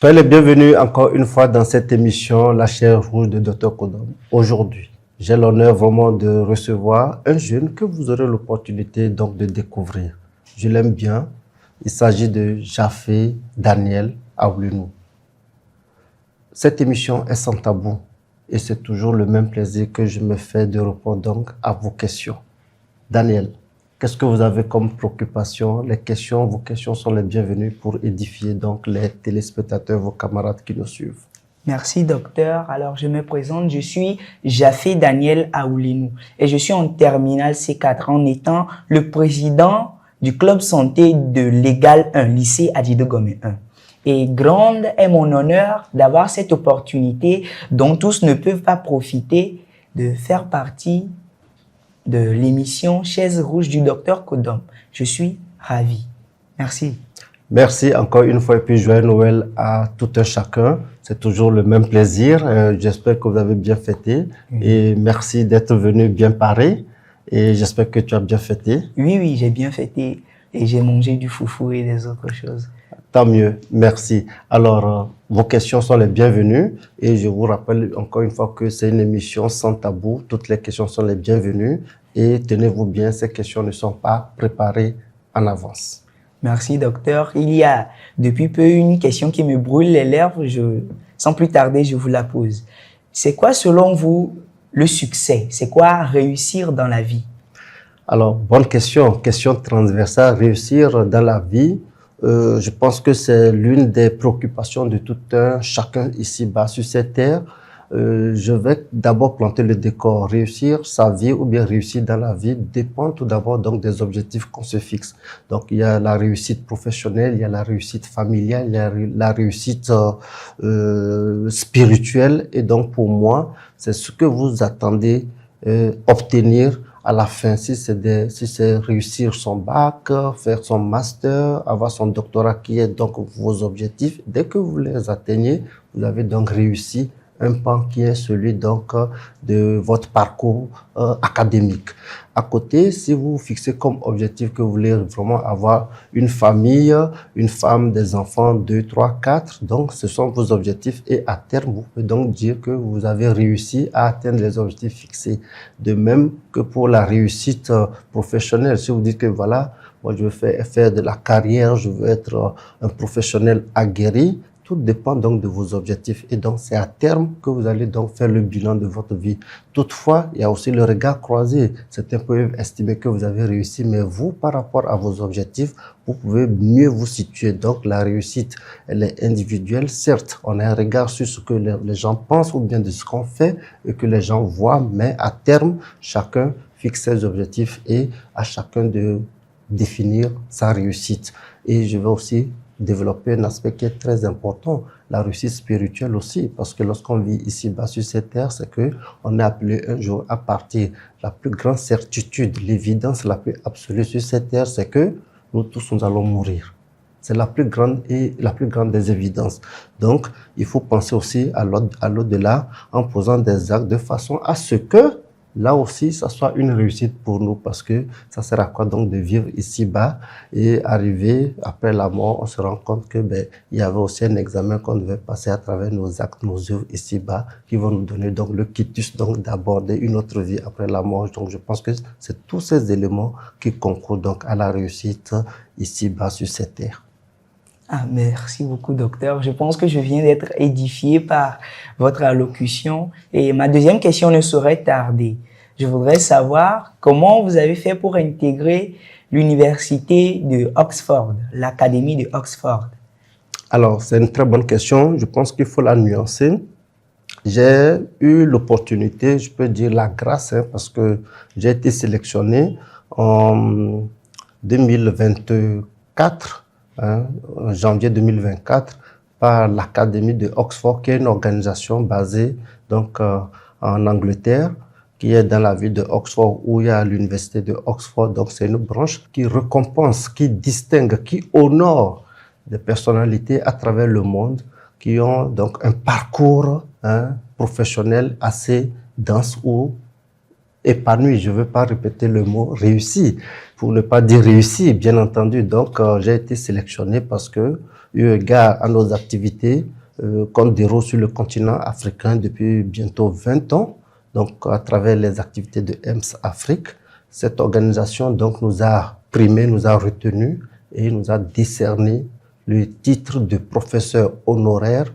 Soyez les bienvenus encore une fois dans cette émission La chair rouge de Dr Kodom. Aujourd'hui, j'ai l'honneur vraiment de recevoir un jeune que vous aurez l'opportunité donc de découvrir. Je l'aime bien. Il s'agit de Jafé Daniel Aoulinou. Cette émission est sans tabou et c'est toujours le même plaisir que je me fais de répondre donc à vos questions. Daniel, qu'est-ce que vous avez comme préoccupation? Vos questions sont les bienvenues pour édifier donc les téléspectateurs, vos camarades qui nous suivent. Merci docteur. Alors je me présente, je suis Jafé Daniel Aoulinou et je suis en terminale C4 en étant le président du club santé de l'Égal 1, lycée Adido Gomé 1. Et grande est mon honneur d'avoir cette opportunité dont tous ne peuvent pas profiter de faire partie de l'émission Chaise rouge du docteur Kodom. Je suis ravi. Merci. Merci encore une fois et puis joyeux Noël à tout un chacun. C'est toujours le même plaisir. J'espère que vous avez bien fêté et merci d'être venu bien paré et j'espère que tu as bien fêté. Oui, j'ai bien fêté et j'ai mangé du foufou et des autres choses. Tant mieux, merci. Alors, vos questions sont les bienvenues et je vous rappelle encore une fois que c'est une émission sans tabou. Toutes les questions sont les bienvenues et tenez-vous bien, ces questions ne sont pas préparées en avance. Merci docteur. Il y a depuis peu une question qui me brûle les lèvres. Sans plus tarder, je vous la pose. C'est quoi selon vous le succès? C'est quoi réussir dans la vie? Alors, bonne question transversale. Réussir dans la vie, je pense que c'est l'une des préoccupations de tout un chacun ici-bas sur cette terre. Je vais d'abord planter le décor. Réussir sa vie ou bien réussir dans la vie dépend tout d'abord donc des objectifs qu'on se fixe. Donc il y a la réussite professionnelle, il y a la réussite familiale, il y a la réussite spirituelle. Et donc pour moi, c'est ce que vous attendez obtenir à la fin, si c'est réussir son bac, faire son master, avoir son doctorat qui est donc vos objectifs, dès que vous les atteignez, vous avez donc réussi un pan qui est celui donc de votre parcours académique. À côté, si vous fixez comme objectif que vous voulez vraiment avoir une famille, une femme, des enfants, 2, 3, 4, donc ce sont vos objectifs et à terme, vous pouvez donc dire que vous avez réussi à atteindre les objectifs fixés. De même que pour la réussite professionnelle, si vous dites que voilà, moi je veux faire de la carrière, je veux être un professionnel aguerri, tout dépend donc de vos objectifs et donc c'est à terme que vous allez donc faire le bilan de votre vie. Toutefois, il y a aussi le regard croisé. Certains peuvent estimer que vous avez réussi, mais vous, par rapport à vos objectifs, vous pouvez mieux vous situer. Donc la réussite, elle est individuelle. Certes, on a un regard sur ce que les gens pensent ou bien de ce qu'on fait et que les gens voient, mais à terme, chacun fixe ses objectifs et à chacun de définir sa réussite. Et je vais aussi développer un aspect qui est très important, la réussite spirituelle aussi, parce que lorsqu'on vit ici-bas sur cette terre, c'est que on est appelé un jour à partir. La plus grande certitude, l'évidence la plus absolue sur cette terre, c'est que nous tous, nous allons mourir. C'est la plus grande des évidences. Donc, il faut penser aussi à l'au-delà en posant des actes de façon à ce que là aussi, ça soit une réussite pour nous parce que ça sert à quoi donc de vivre ici-bas et arriver après la mort, on se rend compte que il y avait aussi un examen qu'on devait passer à travers nos actes, nos œuvres ici-bas qui vont nous donner donc le quitus donc d'aborder une autre vie après la mort. Donc je pense que c'est tous ces éléments qui concourent donc à la réussite ici-bas sur cette terre. Ah, merci beaucoup, docteur. Je pense que je viens d'être édifié par votre allocution. Et ma deuxième question ne saurait tarder. Je voudrais savoir comment vous avez fait pour intégrer l'université de Oxford, l'académie de Oxford. Alors, c'est une très bonne question. Je pense qu'il faut la nuancer. J'ai eu l'opportunité, je peux dire la grâce, parce que j'ai été sélectionné en 2024. En janvier 2024 par l'Académie de Oxford, qui est une organisation basée donc en Angleterre, qui est dans la ville de Oxford où il y a l'université de Oxford. Donc c'est une branche qui récompense, qui distingue, qui honore des personnalités à travers le monde qui ont donc un parcours professionnel assez dense ou épanoui. Je ne veux pas répéter le mot réussi, pour ne pas dire réussi, bien entendu. Donc, j'ai été sélectionné parce que, eu égard à nos activités qu'on déroule sur le continent africain depuis bientôt 20 ans, donc à travers les activités de EMS Afrique, cette organisation donc nous a primé, nous a retenu et nous a décerné le titre de professeur honoraire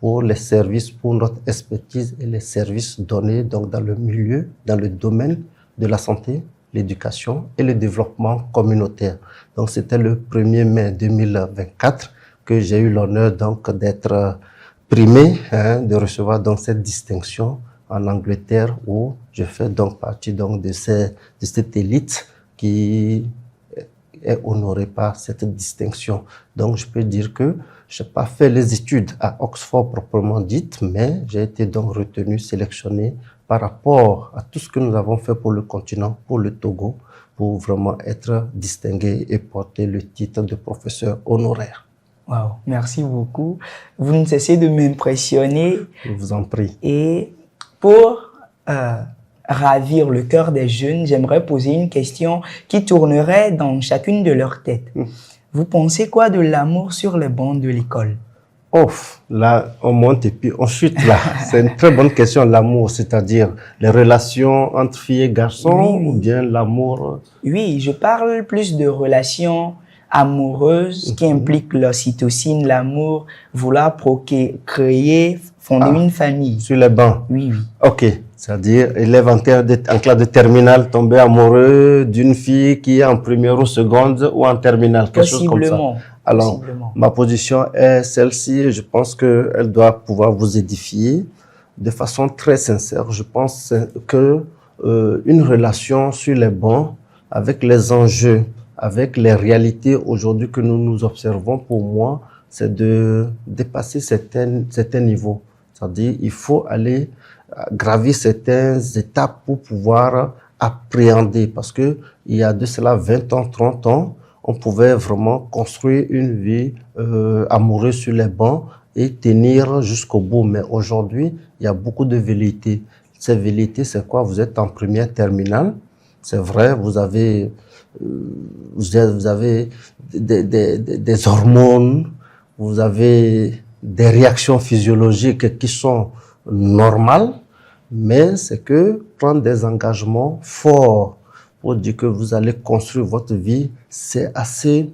pour les services, pour notre expertise et les services donnés donc dans le milieu, dans le domaine de la santé, l'éducation et le développement communautaire. Donc c'était le 1er mai 2024 que j'ai eu l'honneur donc d'être primé, de recevoir donc cette distinction en Angleterre où je fais donc partie donc de cette élite qui est honorée par cette distinction. Donc je peux dire que je n'ai pas fait les études à Oxford proprement dites, mais j'ai été donc retenu, sélectionné par rapport à tout ce que nous avons fait pour le continent, pour le Togo, pour vraiment être distingué et porter le titre de professeur honoraire. Wow, merci beaucoup. Vous ne cessez de m'impressionner. Je vous en prie. Et pour ravir le cœur des jeunes, j'aimerais poser une question qui tournerait dans chacune de leurs têtes. Vous pensez quoi de l'amour sur les bancs de l'école? Oh, là, on monte et puis on chute là. C'est une très bonne question, l'amour, c'est-à-dire les relations entre filles et garçons ou bien l'amour? Oui, je parle plus de relations amoureuses qui impliquent l'ocytocine, l'amour, vouloir créer, fonder une famille. Sur les bancs? Oui, oui. Ok, c'est-à-dire élève en classe de terminale tomber amoureux d'une fille qui est en première ou seconde ou en terminale, quelque chose comme ça. Alors, ma position est celle-ci et je pense qu'elle doit pouvoir vous édifier de façon très sincère. Je pense que une relation sur les bancs, avec les enjeux, avec les réalités aujourd'hui que nous observons, pour moi, c'est de dépasser certains niveaux. C'est-à-dire, il faut aller gravir certaines étapes pour pouvoir appréhender. Parce que il y a de cela 20 ans, 30 ans, on pouvait vraiment construire une vie amoureuse sur les bancs et tenir jusqu'au bout. Mais aujourd'hui, il y a beaucoup de velléités. Ces velléités, c'est quoi? Vous êtes en première terminale. C'est vrai, vous avez des hormones, vous avez des réactions physiologiques qui sont normales, mais c'est que prendre des engagements forts pour dire que vous allez construire votre vie, c'est assez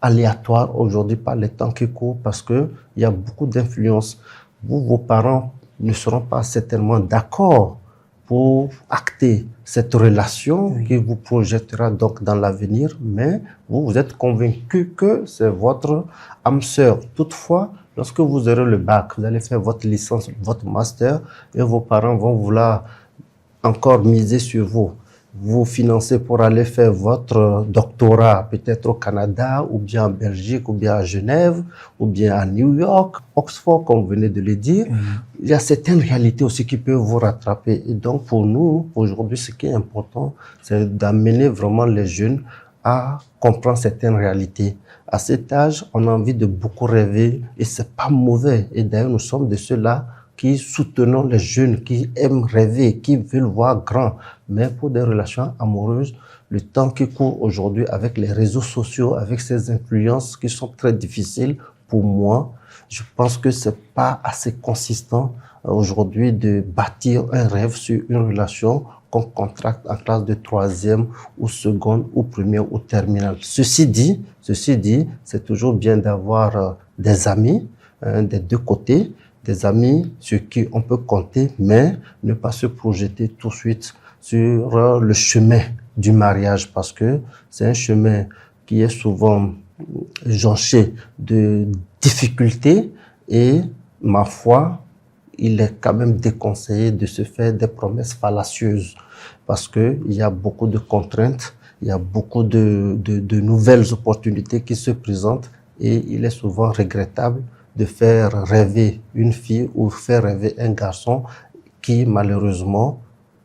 aléatoire aujourd'hui par les temps qui courent parce que il y a beaucoup d'influences. Vos parents ne seront pas certainement d'accord pour acter cette relation qui vous projettera donc dans l'avenir, mais vous êtes convaincu que c'est votre âme sœur. Toutefois, lorsque vous aurez le bac, vous allez faire votre licence, votre master, et vos parents vont vouloir encore miser sur vous. Vous financez pour aller faire votre doctorat, peut-être au Canada, ou bien en Belgique, ou bien à Genève, ou bien à New York, Oxford, comme vous venez de le dire. Il y a certaines réalités aussi qui peuvent vous rattraper. Et donc, pour nous, aujourd'hui, ce qui est important, c'est d'amener vraiment les jeunes à comprendre certaines réalités. À cet âge, on a envie de beaucoup rêver, et c'est pas mauvais. Et d'ailleurs, nous sommes de ceux-là qui soutenons les jeunes, qui aiment rêver, qui veulent voir grand. Mais pour des relations amoureuses, le temps qui court aujourd'hui avec les réseaux sociaux, avec ces influences qui sont très difficiles, pour moi, je pense que c'est pas assez consistant aujourd'hui de bâtir un rêve sur une relation qu'on contracte en classe de 3e ou seconde ou première ou terminale. Ceci dit, c'est toujours bien d'avoir des amis des deux côtés, des amis sur qui on peut compter, mais ne pas se projeter tout de suite sur le chemin du mariage parce que c'est un chemin qui est souvent jonché de difficultés et, ma foi, il est quand même déconseillé de se faire des promesses fallacieuses parce que il y a beaucoup de contraintes, il y a beaucoup de nouvelles opportunités qui se présentent et il est souvent regrettable de faire rêver une fille ou faire rêver un garçon qui malheureusement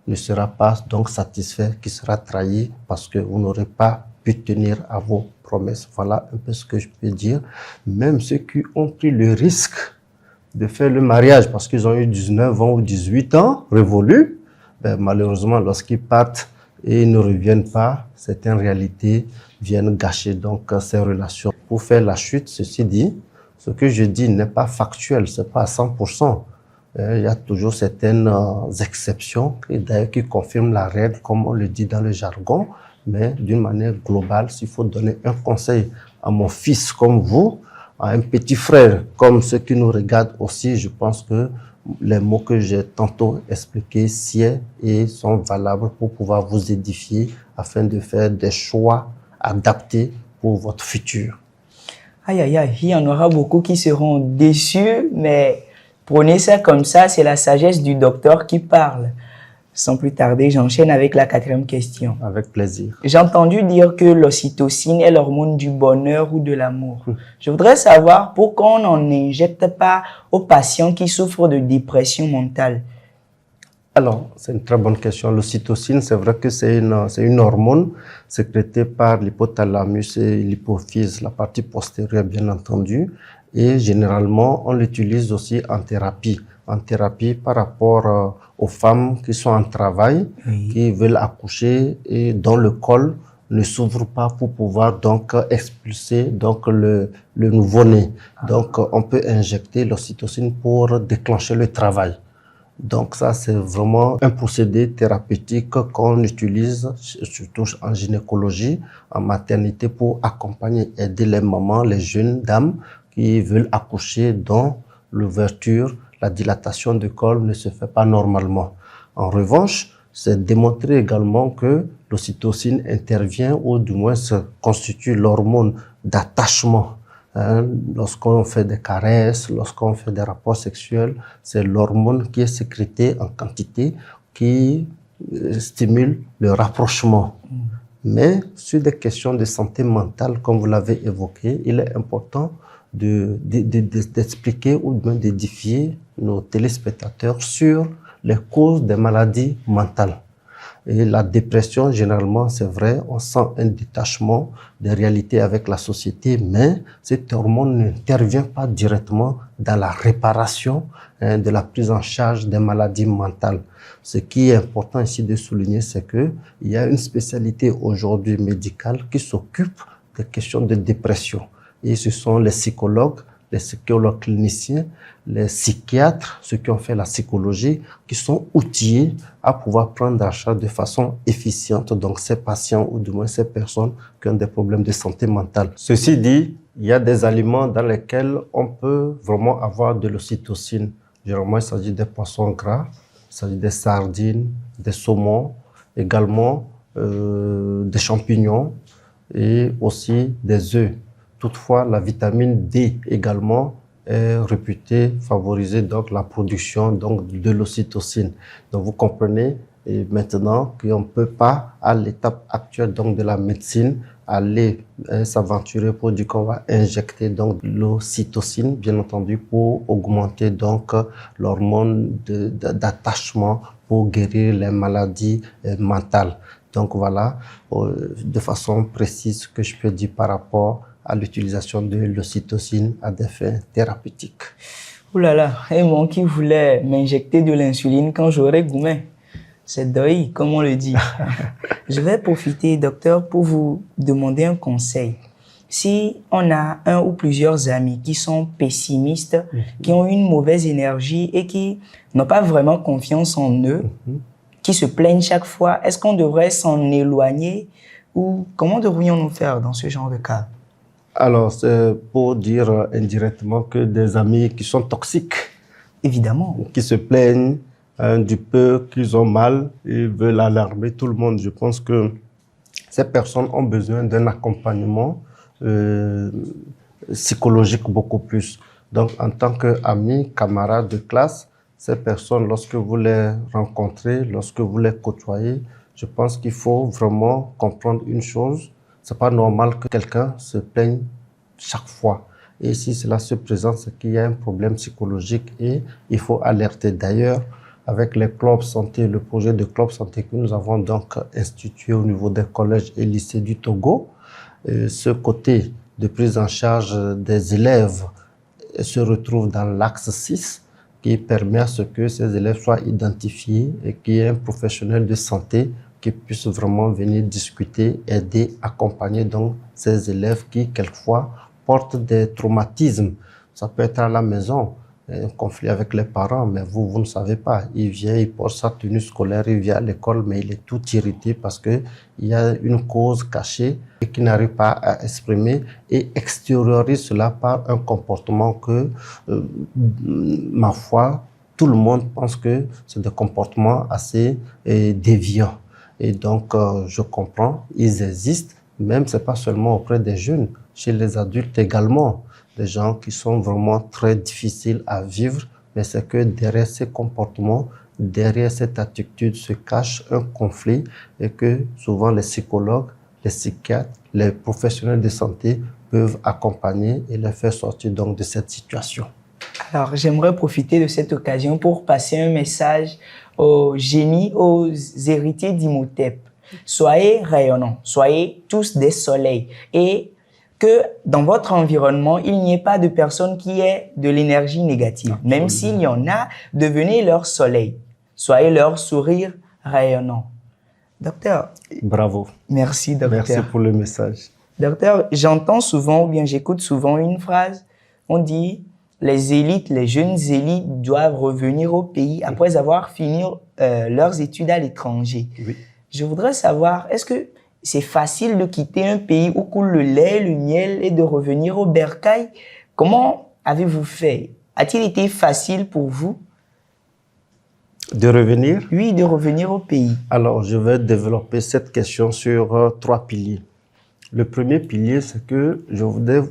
ne sera pas donc satisfait, qui sera trahi parce que vous n'aurez pas pu tenir à vos promesses. Voilà un peu ce que je peux dire. Même ceux qui ont pris le risque de faire le mariage parce qu'ils ont eu 19 ans ou 18 ans révolus, ben, malheureusement, lorsqu'ils partent et ils ne reviennent pas, certaines réalités viennent gâcher donc ces relations. Pour faire la chute, ceci dit, ce que je dis n'est pas factuel, c'est pas à 100%. Il y a toujours certaines exceptions et d'ailleurs qui confirment la règle, comme on le dit dans le jargon. Mais d'une manière globale, s'il faut donner un conseil à mon fils comme vous, à un petit frère comme ceux qui nous regardent aussi, je pense que les mots que j'ai tantôt expliqués sied et sont valables pour pouvoir vous édifier afin de faire des choix adaptés pour votre futur. Aïe, aïe, aïe, il y en aura beaucoup qui seront déçus, mais prenez ça comme ça, c'est la sagesse du docteur qui parle. Sans plus tarder, j'enchaîne avec la 4e question. Avec plaisir. J'ai entendu dire que l'ocytocine est l'hormone du bonheur ou de l'amour. Je voudrais savoir pourquoi on n'en injecte pas aux patients qui souffrent de dépression mentale. Alors, c'est une très bonne question. L'ocytocine, c'est vrai que c'est une hormone sécrétée par l'hypothalamus et l'hypophyse, la partie postérieure bien entendu. Et généralement, on l'utilise aussi en thérapie. En thérapie par rapport aux femmes qui sont en travail, qui veulent accoucher et dont le col ne s'ouvre pas pour pouvoir donc expulser donc le nouveau-né. Donc, on peut injecter l'ocytocine pour déclencher le travail. Donc ça, c'est vraiment un procédé thérapeutique qu'on utilise surtout en gynécologie, en maternité pour accompagner, aider les mamans, les jeunes dames qui veulent accoucher dont l'ouverture, la dilatation du col ne se fait pas normalement. En revanche, c'est démontré également que l'ocytocine intervient ou du moins se constitue l'hormone d'attachement. Lorsqu'on fait des caresses, lorsqu'on fait des rapports sexuels, c'est l'hormone qui est sécrétée en quantité qui stimule le rapprochement. Mais sur des questions de santé mentale, comme vous l'avez évoqué, il est important d'expliquer ou bien d'édifier nos téléspectateurs sur les causes des maladies mentales. Et la dépression, généralement, c'est vrai, on sent un détachement des réalités avec la société, mais cette hormone n'intervient pas directement dans la réparation de la prise en charge des maladies mentales. Ce qui est important ici de souligner, c'est que il y a une spécialité aujourd'hui médicale qui s'occupe des questions de dépression. Et ce sont les psychologues cliniciens, les psychiatres, ceux qui ont fait la psychologie, qui sont outillés à pouvoir prendre en charge de façon efficiente donc ces patients ou du moins ces personnes qui ont des problèmes de santé mentale. Ceci dit, il y a des aliments dans lesquels on peut vraiment avoir de l'ocytocine. Généralement, il s'agit des poissons gras, il s'agit des sardines, des saumons, également des champignons et aussi des œufs. Toutefois, la vitamine D également est réputée favoriser donc la production donc de l'ocytocine. Donc vous comprenez et maintenant qu'on ne peut pas à l'étape actuelle donc de la médecine aller s'aventurer pour dire qu'on va injecter donc l'ocytocine bien entendu pour augmenter donc l'hormone d'attachement pour guérir les maladies mentales. Donc voilà de façon précise ce que je peux dire par rapport à l'utilisation de l'ocytocine à des fins thérapeutiques. Ouh là là, et moi qui voulais m'injecter de l'insuline quand j'aurai gourmet. C'est deuil, comme on le dit. Je vais profiter, docteur, pour vous demander un conseil. Si on a un ou plusieurs amis qui sont pessimistes, qui ont une mauvaise énergie et qui n'ont pas vraiment confiance en eux, qui se plaignent chaque fois, est-ce qu'on devrait s'en éloigner ou comment devrions-nous faire dans ce genre de cas? Alors, c'est pour dire indirectement que des amis qui sont toxiques, évidemment, qui se plaignent du peu qu'ils ont mal et veulent alarmer tout le monde. Je pense que ces personnes ont besoin d'un accompagnement psychologique beaucoup plus. Donc, en tant qu'amis, camarades de classe, ces personnes, lorsque vous les rencontrez, lorsque vous les côtoyez, je pense qu'il faut vraiment comprendre une chose. C'est pas normal que quelqu'un se plaigne chaque fois. Et si cela se présente, c'est qu'il y a un problème psychologique et il faut alerter. D'ailleurs, avec les clubs santé, le projet de club santé que nous avons donc institué au niveau des collèges et lycées du Togo, ce côté de prise en charge des élèves se retrouve dans l'axe 6. qui permet à ce que ces élèves soient identifiés et qu'il y ait un professionnel de santé qui puisse vraiment venir discuter, aider, accompagner donc ces élèves qui, quelquefois, portent des traumatismes. Ça peut être à la maison, un conflit avec les parents, mais vous ne savez pas. Il vient, il porte sa tenue scolaire, il vient à l'école, mais il est tout irrité parce qu'il y a une cause cachée et qu'il n'arrive pas à exprimer et extériorise cela par un comportement que, ma foi, tout le monde pense que c'est des comportements assez déviants. Et donc, je comprends, ils existent, même c'est pas seulement auprès des jeunes, chez les adultes également, des gens qui sont vraiment très difficiles à vivre, mais c'est que derrière ces comportements, derrière cette attitude se cache un conflit et que souvent les psychologues, les psychiatres, les professionnels de santé peuvent accompagner et les faire sortir donc de cette situation. Alors, j'aimerais profiter de cette occasion pour passer un message aux génies, aux héritiers d'Imhotep. Soyez rayonnants, soyez tous des soleils et que dans votre environnement, il n'y ait pas de personne qui ait de l'énergie négative. Absolument. Même s'il y en a, devenez leur soleil. Soyez leur sourire rayonnant. Docteur. Bravo. Merci, docteur. Merci pour le message. Docteur, j'entends souvent, ou bien j'écoute souvent une phrase, on dit les élites, les jeunes élites doivent revenir au pays après avoir fini leurs études à l'étranger. Oui. Je voudrais savoir, est-ce que c'est facile de quitter un pays où coule le lait, le miel et de revenir au bercail? Comment avez-vous fait? A-t-il été facile pour vous? De revenir? Oui, de revenir au pays. Alors, je vais développer cette question sur 3 piliers. Le premier pilier, c'est que je voudrais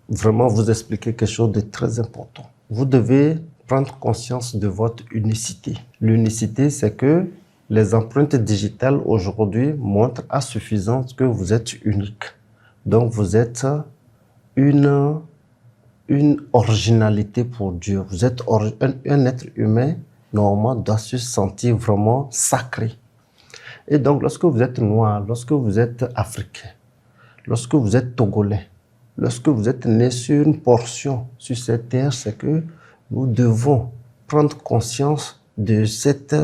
vraiment vous expliquer quelque chose de très important. Vous devez prendre conscience de votre unicité. L'unicité, c'est que les empreintes digitales aujourd'hui montrent à suffisance que vous êtes unique. Donc, vous êtes une originalité pour Dieu. Vous êtes un être humain, normalement, doit se sentir vraiment sacré. Et donc, lorsque vous êtes noir, lorsque vous êtes africain, lorsque vous êtes togolais, lorsque vous êtes né sur une portion sur cette terre, c'est que nous devons prendre conscience de cette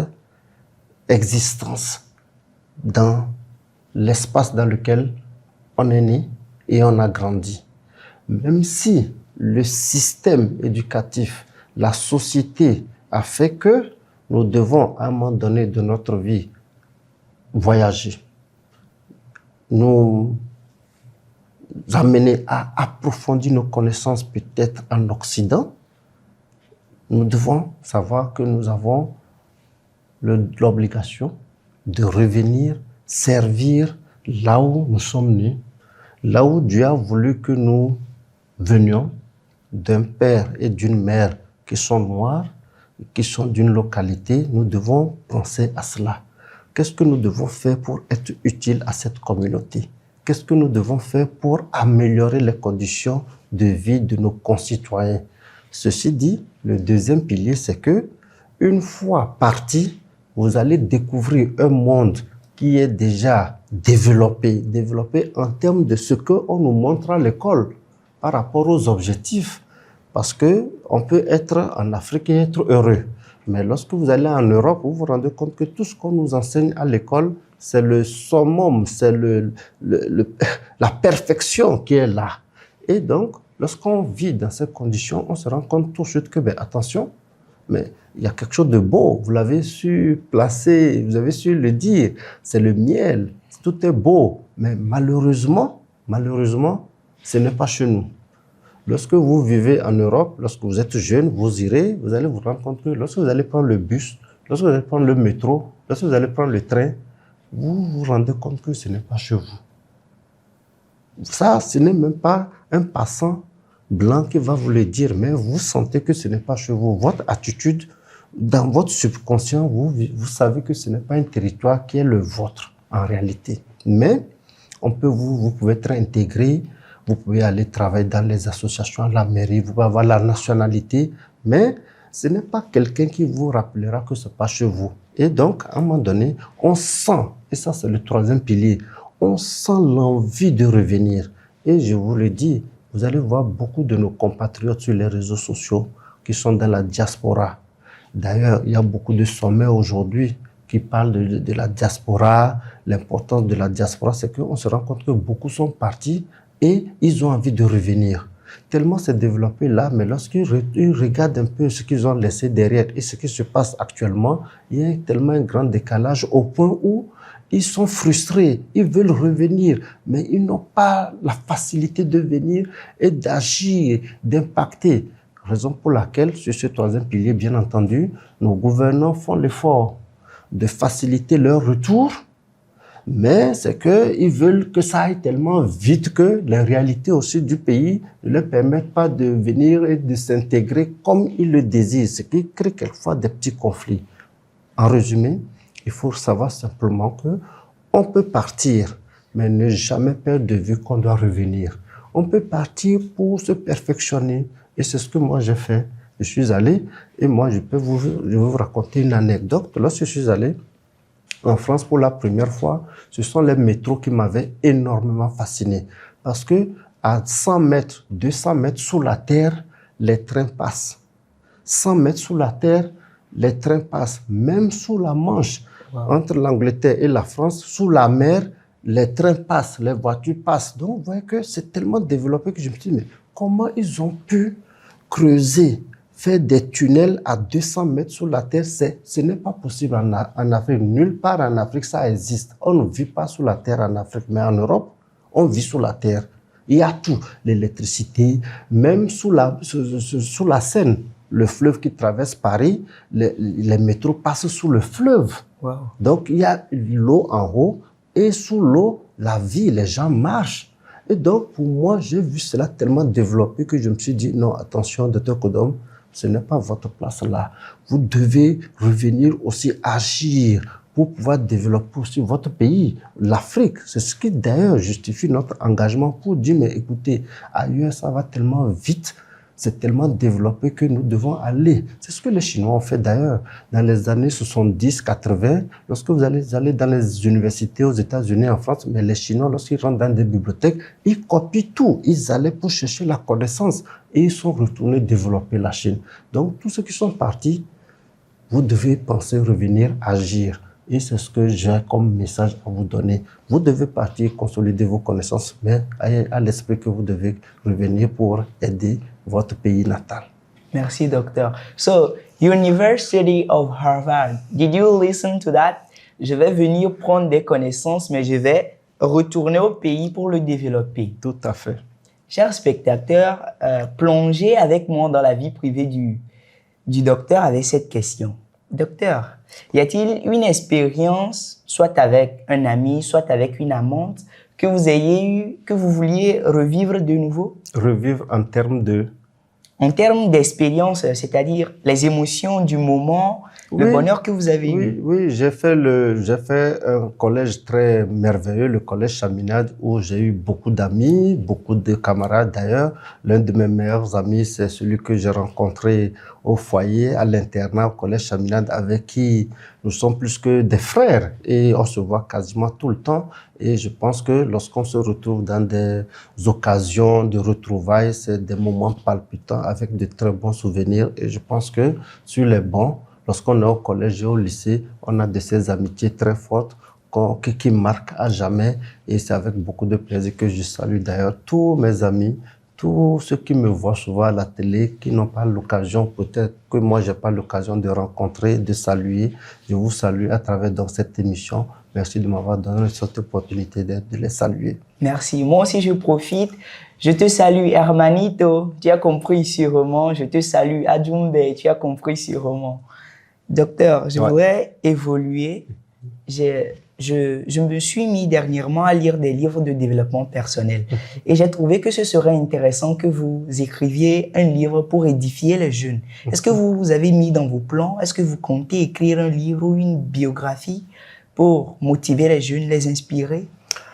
existence dans l'espace dans lequel on est né et on a grandi. Même si le système éducatif, la société a fait que nous devons à un moment donné de notre vie voyager, nous amener à approfondir nos connaissances peut-être en Occident, nous devons savoir que nous avons l'obligation de revenir servir là où nous sommes nés, là où Dieu a voulu que nous venions, d'un père et d'une mère qui sont noirs, qui sont d'une localité. Nous devons penser à cela. Qu'est-ce que nous devons faire pour être utiles à cette communauté? Qu'est-ce que nous devons faire pour améliorer les conditions de vie de nos concitoyens? Ceci dit, le deuxième pilier, c'est que une fois partis, vous allez découvrir un monde qui est déjà développé en termes de ce qu'on nous montre à l'école par rapport aux objectifs. Parce que on peut être en Afrique et être heureux. Mais lorsque vous allez en Europe, vous vous rendez compte que tout ce qu'on nous enseigne à l'école, c'est le summum, c'est la perfection qui est là. Et donc, lorsqu'on vit dans ces conditions, on se rend compte tout de suite que, attention, mais il y a quelque chose de beau, vous l'avez su placer, vous avez su le dire, c'est le miel, tout est beau, mais malheureusement, ce n'est pas chez nous. Lorsque vous vivez en Europe, lorsque vous êtes jeune, vous irez, vous allez vous rendre compte que lorsque vous allez prendre le bus, lorsque vous allez prendre le métro, lorsque vous allez prendre le train, vous vous rendez compte que ce n'est pas chez vous. Ça, ce n'est même pas un passant blanc qui va vous le dire, mais vous sentez que ce n'est pas chez vous. Votre attitude, dans votre subconscient, vous savez que ce n'est pas un territoire qui est le vôtre en réalité. Mais vous pouvez être intégré, vous pouvez aller travailler dans les associations, la mairie, vous pouvez avoir la nationalité, mais ce n'est pas quelqu'un qui vous rappellera que ce n'est pas chez vous. Et donc, à un moment donné, on sent, et ça c'est le troisième pilier, on sent l'envie de revenir. Et je vous le dis, vous allez voir beaucoup de nos compatriotes sur les réseaux sociaux qui sont dans la diaspora. D'ailleurs, il y a beaucoup de sommets aujourd'hui qui parlent de la diaspora. L'importance de la diaspora, c'est qu'on se rend compte que beaucoup sont partis et ils ont envie de revenir. Tellement c'est développé là, mais lorsqu'ils regardent un peu ce qu'ils ont laissé derrière et ce qui se passe actuellement, il y a tellement un grand décalage au point où ils sont frustrés, ils veulent revenir, mais ils n'ont pas la facilité de venir et d'agir, d'impacter. Raison pour laquelle, sur ce troisième pilier, bien entendu, nos gouvernants font l'effort de faciliter leur retour, mais c'est qu'ils veulent que ça aille tellement vite que les réalités aussi du pays ne leur permettent pas de venir et de s'intégrer comme ils le désirent, ce qui crée quelquefois des petits conflits. En résumé, il faut savoir simplement que on peut partir, mais ne jamais perdre de vue qu'on doit revenir. On peut partir pour se perfectionner, et c'est ce que moi j'ai fait. Je suis allé, et moi je vais vous raconter une anecdote. Lorsque je suis allé en France pour la première fois, ce sont les métros qui m'avaient énormément fasciné. Parce que à 100 mètres, 200 mètres sous la terre, les trains passent. 100 mètres sous la terre, les trains passent. Même sous la Manche, entre l'Angleterre et la France, sous la mer, les trains passent, les voitures passent. Donc, vous voyez que c'est tellement développé que je me suis dit, mais comment ils ont pu creuser, faire des tunnels à 200 mètres sous la terre? Ce n'est pas possible en Afrique. Nulle part en Afrique, ça existe. On ne vit pas sous la terre en Afrique, mais en Europe, on vit sous la terre. Il y a tout, l'électricité, même sous la Seine, le fleuve qui traverse Paris, les métros passent sous le fleuve. Wow. Donc, il y a l'eau en haut et sous l'eau, la vie, les gens marchent. Et donc, pour moi, j'ai vu cela tellement développé que je me suis dit, non, attention, Dr Kodom, ce n'est pas votre place là. Vous devez revenir aussi agir pour pouvoir développer aussi votre pays, l'Afrique. C'est ce qui d'ailleurs justifie notre engagement pour dire, mais écoutez, ailleurs ça va tellement vite, c'est tellement développé que nous devons aller. C'est ce que les Chinois ont fait d'ailleurs dans les années 70, 80. Lorsque vous allez dans les universités aux États-Unis, en France, mais les Chinois, lorsqu'ils rentrent dans des bibliothèques, ils copient tout. Ils allaient pour chercher la connaissance et ils sont retournés développer la Chine. Donc, tous ceux qui sont partis, vous devez penser revenir, agir. Et c'est ce que j'ai comme message à vous donner. Vous devez partir, consolider vos connaissances, mais ayez à l'esprit que vous devez revenir pour aider votre pays natal. Merci, docteur. So, University of Harvard, did you listen to that? Je vais venir prendre des connaissances, mais je vais retourner au pays pour le développer. Tout à fait. Chers spectateurs, plongez avec moi dans la vie privée du docteur avec cette question. Docteur, y a-t-il une expérience, soit avec un ami, soit avec une amante, que vous ayez eu, que vous vouliez revivre de nouveau? Revivre en termes de... En termes d'expérience, c'est-à-dire les émotions du moment, le bonheur que vous avez eu. Oui, j'ai fait un collège très merveilleux, le collège Chaminade, où j'ai eu beaucoup d'amis, beaucoup de camarades d'ailleurs. L'un de mes meilleurs amis, c'est celui que j'ai rencontré au foyer, à l'internat, au collège Chaminade, avec qui nous sommes plus que des frères et on se voit quasiment tout le temps. Et je pense que lorsqu'on se retrouve dans des occasions de retrouvailles, c'est des moments palpitants avec de très bons souvenirs. Et je pense que sur les bancs, lorsqu'on est au collège et au lycée, on a de ces amitiés très fortes qui marquent à jamais. Et c'est avec beaucoup de plaisir que je salue d'ailleurs tous mes amis, tous ceux qui me voient souvent à la télé, qui n'ont pas l'occasion, peut-être que moi, j'ai pas l'occasion de rencontrer, de saluer. Je vous salue à travers donc, cette émission. Merci de m'avoir donné cette opportunité de les saluer. Merci. Moi aussi, je profite. Je te salue, Hermanito. Tu as compris sûrement. Je te salue, Adjumbe. Tu as compris sûrement. Docteur, je voudrais évoluer. Je me suis mis dernièrement à lire des livres de développement personnel et j'ai trouvé que ce serait intéressant que vous écriviez un livre pour édifier les jeunes. Est-ce que vous avez mis dans vos plans, est-ce que vous comptez écrire un livre ou une biographie pour motiver les jeunes, les inspirer?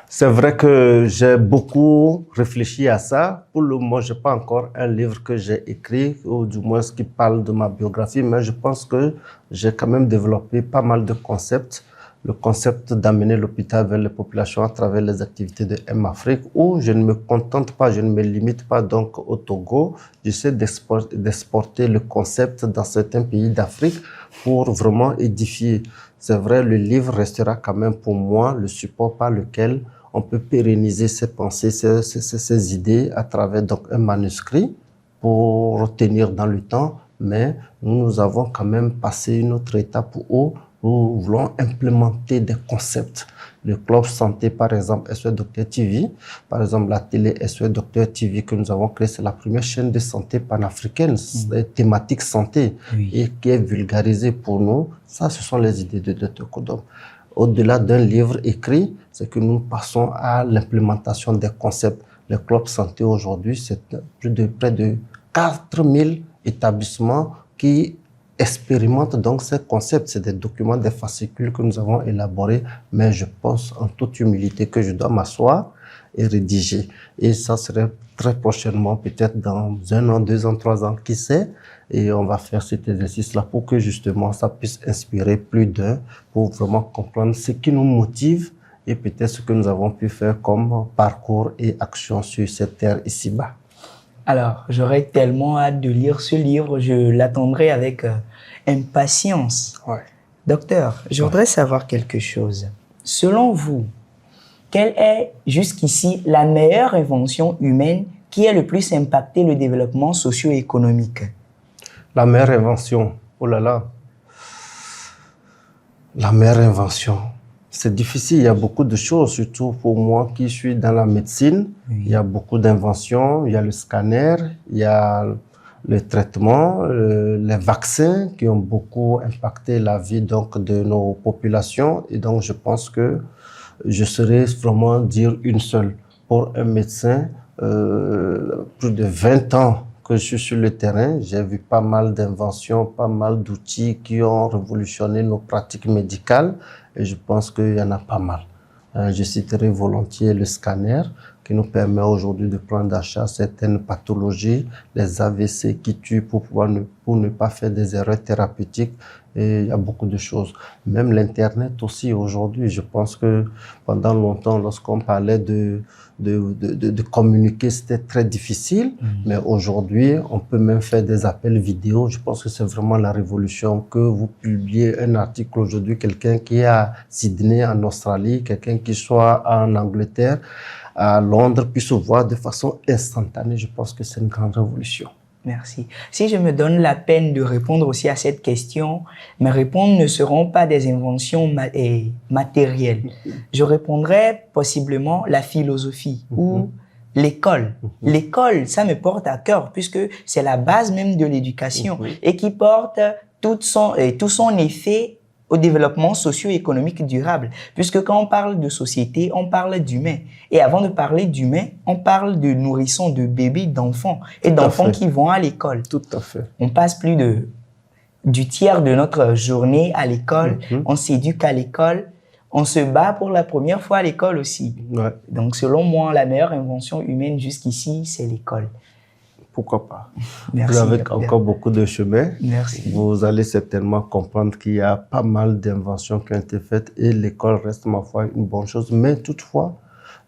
C'est vrai que j'ai beaucoup réfléchi à ça. Pour le moment, je n'ai pas encore un livre que j'ai écrit, ou du moins ce qui parle de ma biographie, mais je pense que j'ai quand même développé pas mal de concepts. le concept d'amener l'hôpital vers les populations à travers les activités de M-Afrique, où je ne me contente pas, je ne me limite pas donc au Togo. J'essaie d'exporter le concept dans certains pays d'Afrique pour vraiment édifier. C'est vrai, le livre restera quand même pour moi le support par lequel on peut pérenniser ses pensées, ses idées à travers donc un manuscrit pour retenir dans le temps. Mais nous avons quand même passé une autre étape où nous voulons implémenter des concepts. Le club santé, par exemple, SOS Docteur TV, par exemple, la télé SOS Docteur TV que nous avons créée, c'est la première chaîne de santé panafricaine, thématique santé, et qui est vulgarisée pour nous. Ça, ce sont les idées de Dr Kodom. Au-delà d'un livre écrit, c'est que nous passons à l'implémentation des concepts. Le club santé aujourd'hui, c'est près de 4000 établissements qui expérimentent donc ces concepts. C'est des documents, des fascicules que nous avons élaborés, mais je pense en toute humilité que je dois m'asseoir et rédiger. Et ça serait très prochainement, peut-être dans 1 an, 2 ans, 3 ans, qui sait. Et on va faire cet exercice-là pour que justement ça puisse inspirer plus d'un, pour vraiment comprendre ce qui nous motive et peut-être ce que nous avons pu faire comme parcours et action sur cette terre ici-bas. Alors, j'aurais tellement hâte de lire ce livre, je l'attendrai avec impatience. Ouais. Docteur, je voudrais savoir quelque chose. Selon vous, quelle est jusqu'ici la meilleure invention humaine qui a le plus impacté le développement socio-économique? La meilleure invention, oh là là, la meilleure invention. C'est difficile, il y a beaucoup de choses, surtout pour moi qui suis dans la médecine. Oui. Il y a beaucoup d'inventions, il y a le scanner, il y a le traitement, les vaccins qui ont beaucoup impacté la vie donc, de nos populations. Et donc, je pense que je saurais vraiment dire une seule. Pour un médecin, plus de 20 ans que je suis sur le terrain, j'ai vu pas mal d'inventions, pas mal d'outils qui ont révolutionné nos pratiques médicales. Et je pense qu'il y en a pas mal. Je citerai volontiers le scanner qui nous permet aujourd'hui de prendre en charge certaines pathologies, les AVC qui tuent pour ne pas faire des erreurs thérapeutiques. Et il y a beaucoup de choses. Même l'Internet aussi aujourd'hui, je pense que pendant longtemps, lorsqu'on parlait de communiquer, c'était très difficile. Mais aujourd'hui, on peut même faire des appels vidéo. Je pense que c'est vraiment la révolution que vous publiez un article aujourd'hui, quelqu'un qui est à Sydney, en Australie, quelqu'un qui soit en Angleterre, à Londres, puisse se voir de façon instantanée. Je pense que c'est une grande révolution. Merci. Si je me donne la peine de répondre aussi à cette question, mes réponses ne seront pas des inventions matérielles. Je répondrai possiblement la philosophie ou l'école. L'école, ça me porte à cœur puisque c'est la base même de l'éducation et qui porte tout son effet au développement socio-économique durable. Puisque quand on parle de société, on parle d'humain. Et avant de parler d'humain, on parle de nourrissons, de bébés, d'enfants. Et d'enfants qui vont à l'école. Tout à fait. On passe plus du tiers de notre journée à l'école. On s'éduque à l'école. On se bat pour la première fois à l'école aussi. Ouais. Donc, selon moi, la meilleure invention humaine jusqu'ici, c'est l'école. Pourquoi pas? Merci, vous avez encore beaucoup de chemin. Merci. Vous allez certainement comprendre qu'il y a pas mal d'inventions qui ont été faites et l'école reste, ma foi, une bonne chose. Mais toutefois,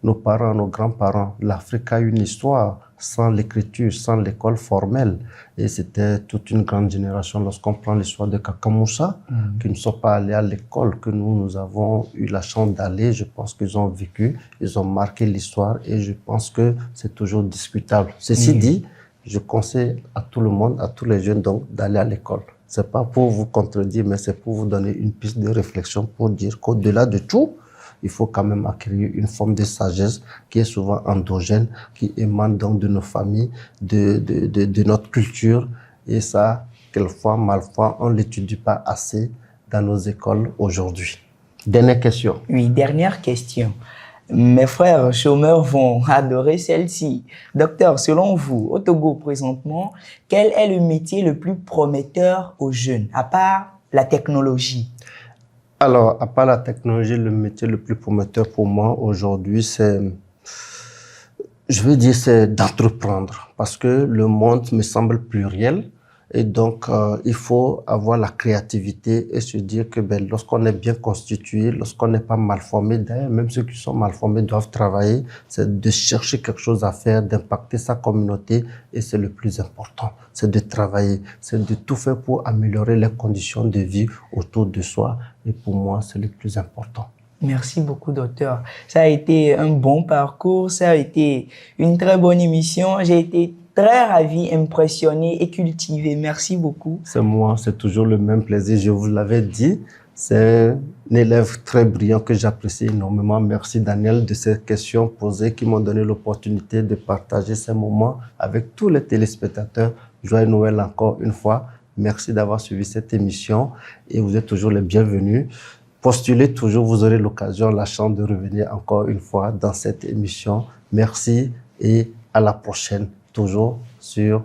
nos parents, nos grands-parents, l'Afrique a une histoire sans l'écriture, sans l'école formelle. Et c'était toute une grande génération. Lorsqu'on prend l'histoire de Kakamoussa, qui ne sont pas allés à l'école, que nous avons eu la chance d'aller, je pense qu'ils ont vécu, ils ont marqué l'histoire et je pense que c'est toujours discutable. Ceci dit, je conseille à tout le monde, à tous les jeunes donc d'aller à l'école. C'est pas pour vous contredire, mais c'est pour vous donner une piste de réflexion pour dire qu'au-delà de tout, il faut quand même acquérir une forme de sagesse qui est souvent endogène, qui émane donc de nos familles, de notre culture. Et ça, quelquefois, malfois, on ne l'étudie pas assez dans nos écoles aujourd'hui. Dernière question. Oui, dernière question. Mes frères chômeurs vont adorer celle-ci. Docteur, selon vous, au Togo présentement, quel est le métier le plus prometteur aux jeunes, à part la technologie? Alors, à part la technologie, le métier le plus prometteur pour moi aujourd'hui, c'est, je veux dire, c'est d'entreprendre. Parce que le monde me semble pluriel Et donc, il faut avoir la créativité et se dire que lorsqu'on est bien constitué, lorsqu'on n'est pas mal formé, d'ailleurs, même ceux qui sont mal formés doivent travailler, c'est de chercher quelque chose à faire, d'impacter sa communauté, et c'est le plus important. C'est de travailler, c'est de tout faire pour améliorer les conditions de vie autour de soi. Et pour moi, c'est le plus important. Merci beaucoup, docteur. Ça a été un bon parcours, ça a été une très bonne émission. J'ai été très ravi, impressionné et cultivé. Merci beaucoup. C'est moi, c'est toujours le même plaisir. Je vous l'avais dit, c'est un élève très brillant que j'apprécie énormément. Merci Daniel de ces questions posées qui m'ont donné l'opportunité de partager ces moments avec tous les téléspectateurs. Joyeux Noël encore une fois. Merci d'avoir suivi cette émission et vous êtes toujours les bienvenus. Postulez toujours, vous aurez l'occasion, la chance de revenir encore une fois dans cette émission. Merci et à la prochaine, toujours sur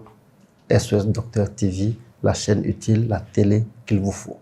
SOS Docteur TV, la chaîne utile, la télé qu'il vous faut.